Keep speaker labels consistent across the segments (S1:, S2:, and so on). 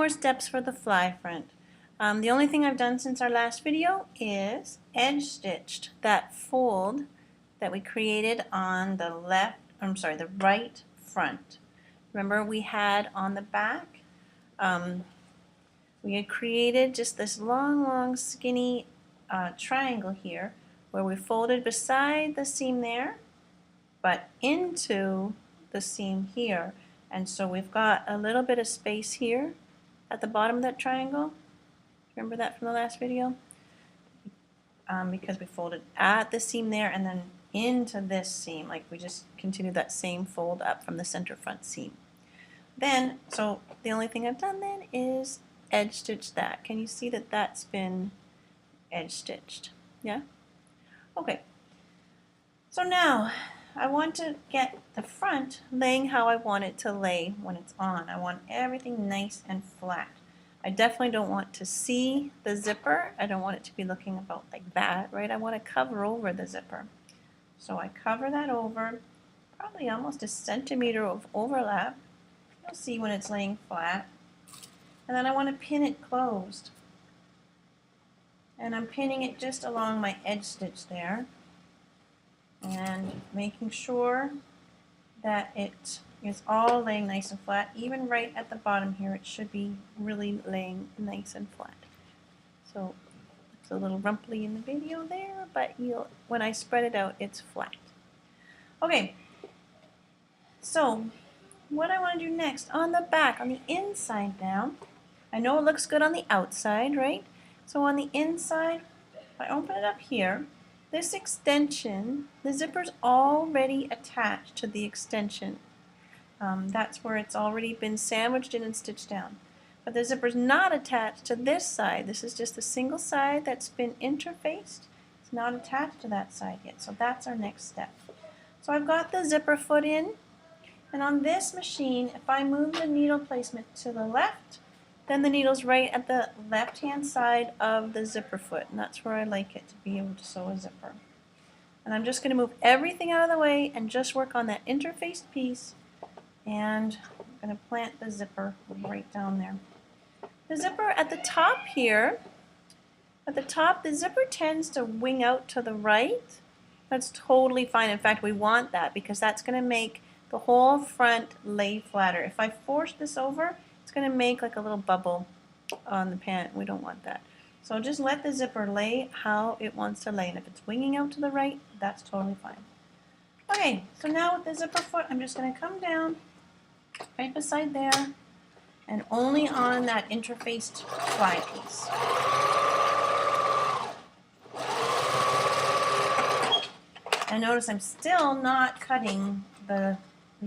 S1: more steps for the fly front. The only thing I've done since our last video is edge stitched that fold that we created on the the right front. Remember we had on the back, we had created just this long skinny triangle here where we folded beside the seam there but into the seam here, and so we've got a little bit of space here at the bottom of that triangle. Remember that from the last video? Because we folded at the seam there and then into this seam, like we just continued that same fold up from the center front seam. Then, so the only thing I've done then is edge stitch that. Can you see that that's been edge stitched? Yeah? Okay. So now I want to get the front laying how I want it to lay when it's on. I want everything nice and flat. I definitely don't want to see the zipper. I don't want it to be looking about like that, right? I want to cover over the zipper. So I cover that over, probably almost a centimeter of overlap. You'll see when it's laying flat. And then I want to pin it closed. And I'm pinning it just along my edge stitch there. And making sure that it is all laying nice and flat. Even right at the bottom here, it should be really laying nice and flat. So it's a little rumply in the video there, but when I spread it out, it's flat. Okay, so what I want to do next, on the back, on the inside now, I know it looks good on the outside, right? So on the inside, if I open it up here, this extension, the zipper's already attached to the extension. That's where it's already been sandwiched in and stitched down. But the zipper's not attached to this side. This is just a single side that's been interfaced. It's not attached to that side yet. So that's our next step. So I've got the zipper foot in. And on this machine, if I move the needle placement to the left, then the needle's right at the left-hand side of the zipper foot, and that's where I like it to be able to sew a zipper. And I'm just going to move everything out of the way and just work on that interfaced piece, and I'm going to plant the zipper right down there. The zipper at the top here, at the top, the zipper tends to wing out to the right. That's totally fine. In fact, we want that because that's going to make the whole front lay flatter. If I force this over, it's going to make like a little bubble on the pant. We don't want that. So just let the zipper lay how it wants to lay. And if it's winging out to the right, that's totally fine. Okay, so now with the zipper foot, I'm just going to come down right beside there and only on that interfaced fly piece. And notice I'm still not cutting the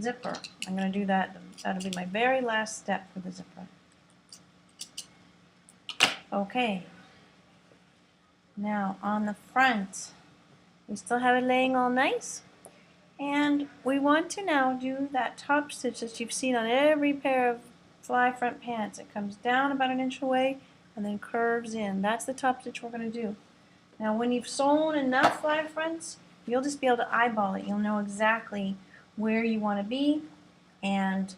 S1: zipper. I'm going to do that. That'll be my very last step for the zipper. Okay. Now on the front, we still have it laying all nice. And we want to now do that top stitch that you've seen on every pair of fly front pants. It comes down about an inch away and then curves in. That's the top stitch we're going to do. Now when you've sewn enough fly fronts, you'll just be able to eyeball it. You'll know exactly where you want to be and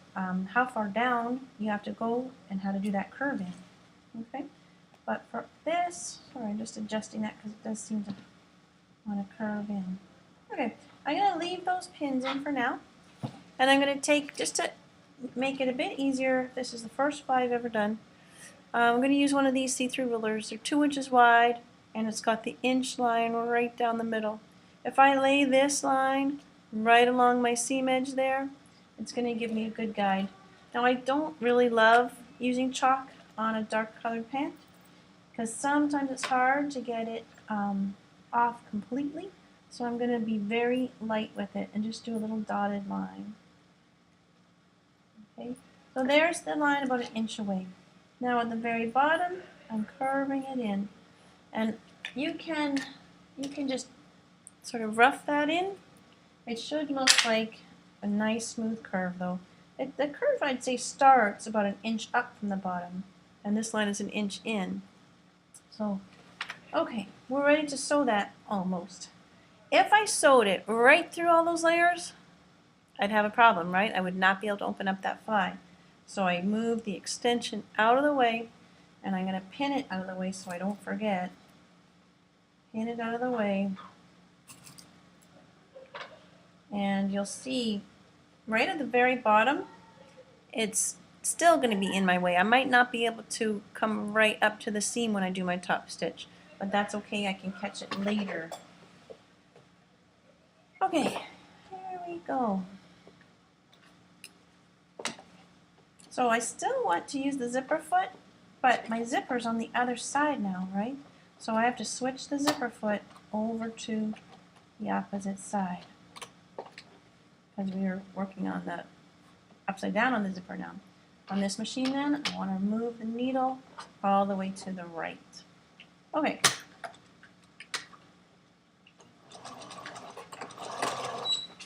S1: how far down you have to go and how to do that curve in. Okay, but for this, sorry, I'm just adjusting that because it does seem to want to curve in. Okay, I'm going to leave those pins in for now, and I'm going to take, just to make it a bit easier, this is the first fly I've ever done, I'm going to use one of these see-through rulers. They're 2 inches wide and it's got the inch line right down the middle. If I lay this line right along my seam edge there, it's going to give me a good guide. Now I don't really love using chalk on a dark colored pant because sometimes it's hard to get it off completely, so I'm going to be very light with it and just do a little dotted line. Okay, so there's the line about 1 inch away. Now at the very bottom, I'm curving it in, and you can just sort of rough that in. It should look like a nice smooth curve though. The curve, I'd say, starts about 1 inch up from the bottom, and this line is 1 inch in. So, okay, we're ready to sew that almost. If I sewed it right through all those layers, I'd have a problem, right? I would not be able to open up that fly. So I move the extension out of the way, and I'm going to pin it out of the way so I don't forget. Pin it out of the way, and you'll see right at the very bottom, it's still going to be in my way. I might not be able to come right up to the seam when I do my top stitch, but that's okay, I can catch it later. Okay, here we go. So I still want to use the zipper foot, but my zipper's on the other side now, right? So I have to switch the zipper foot over to the opposite side, because we are working on the upside down on the zipper now. On this machine then, I want to move the needle all the way to the right. Okay.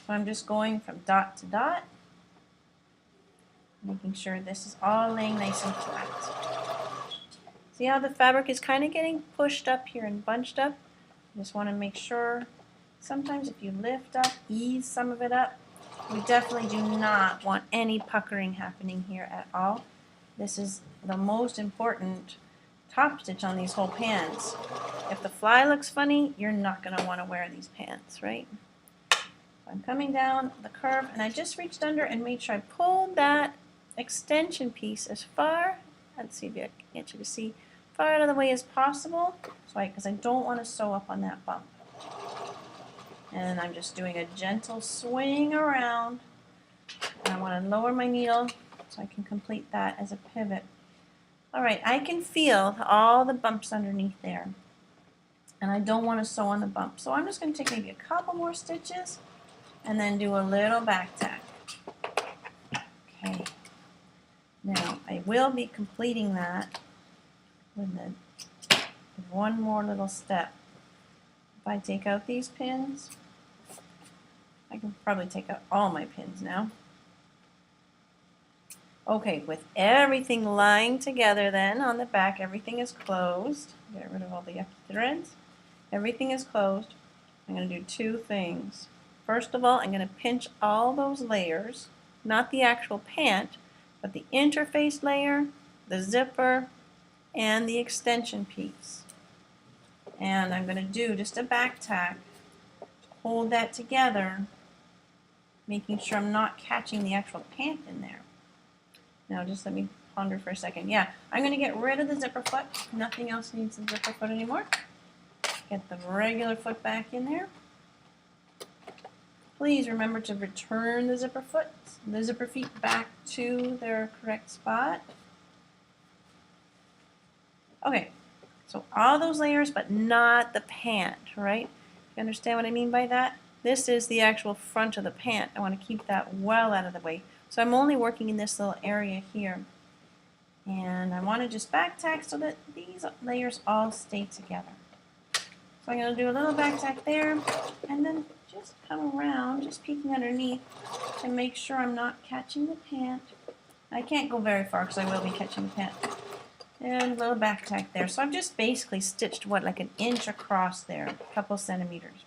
S1: So I'm just going from dot to dot, making sure this is all laying nice and flat. See how the fabric is kind of getting pushed up here and bunched up? You just want to make sure, sometimes if you lift up, ease some of it up. We definitely do not want any puckering happening here at all. This is the most important top stitch on these whole pants. If the fly looks funny, you're not going to want to wear these pants, right? I'm coming down the curve, and I just reached under and made sure I pulled that extension piece as far, let's see if I can get you to see, far out of the way as possible, because I don't want to sew up on that bump. And I'm just doing a gentle swing around, and I want to lower my needle so I can complete that as a pivot. Alright, I can feel all the bumps underneath there, and I don't want to sew on the bump, so I'm just going to take maybe a couple more stitches and then do a little back tack. Okay, now I will be completing that with one more little step. If I take out these pins, I can probably take out all my pins now. Okay, with everything lying together then on the back, everything is closed. Get rid of all the yucky threads. Everything is closed. I'm going to do two things. First of all, I'm going to pinch all those layers, not the actual pant, but the interface layer, the zipper, and the extension piece. And I'm going to do just a back tack, hold that together, making sure I'm not catching the actual pant in there. Now just let me ponder for a second. Yeah, I'm going to get rid of the zipper foot. Nothing else needs the zipper foot anymore. Get the regular foot back in there. Please remember to return the zipper feet back to their correct spot. Okay, so all those layers, but not the pant, right? You understand what I mean by that? This is the actual front of the pant. I want to keep that well out of the way. So I'm only working in this little area here. And I want to just back tack so that these layers all stay together. So I'm going to do a little back tack there, and then just come around, just peeking underneath to make sure I'm not catching the pant. I can't go very far because I will be catching the pant. And a little back tack there. So I've just basically stitched, what, like an inch across there, a couple centimeters.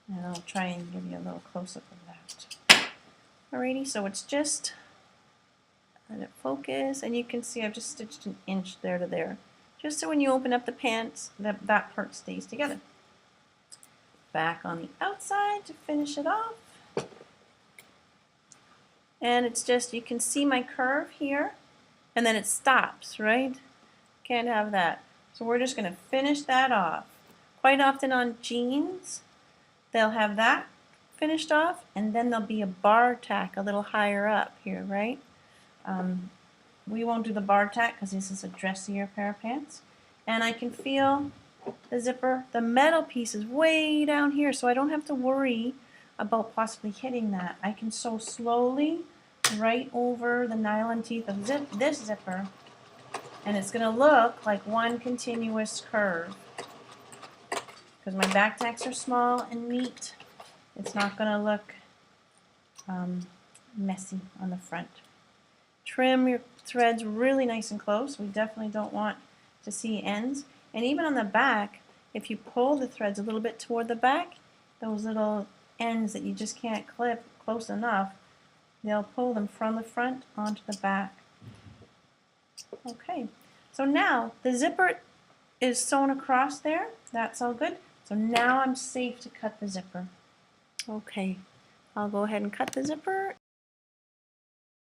S1: And I'll try and give you a little close-up of that. Alrighty, so it's just, let it focus, and you can see I've just stitched an inch there to there. Just so when you open up the pants, that part stays together. Back on the outside to finish it off. And it's just, you can see my curve here, and then it stops, right? Can't have that. So we're just going to finish that off. Quite often on jeans, they'll have that finished off, and then there'll be a bar tack a little higher up here, right? We won't do the bar tack because this is a dressier pair of pants. And I can feel the zipper, the metal piece is way down here, so I don't have to worry about possibly hitting that. I can sew slowly right over the nylon teeth of this zipper, and it's going to look like one continuous curve. Because my back tacks are small and neat, it's not going to look messy on the front. Trim your threads really nice and close. We definitely don't want to see ends. And even on the back, if you pull the threads a little bit toward the back, those little ends that you just can't clip close enough they'll pull them from the front onto the back. Okay, so now the zipper is sewn across there. That's all good. So now I'm safe to cut the zipper. Okay, I'll go ahead and cut the zipper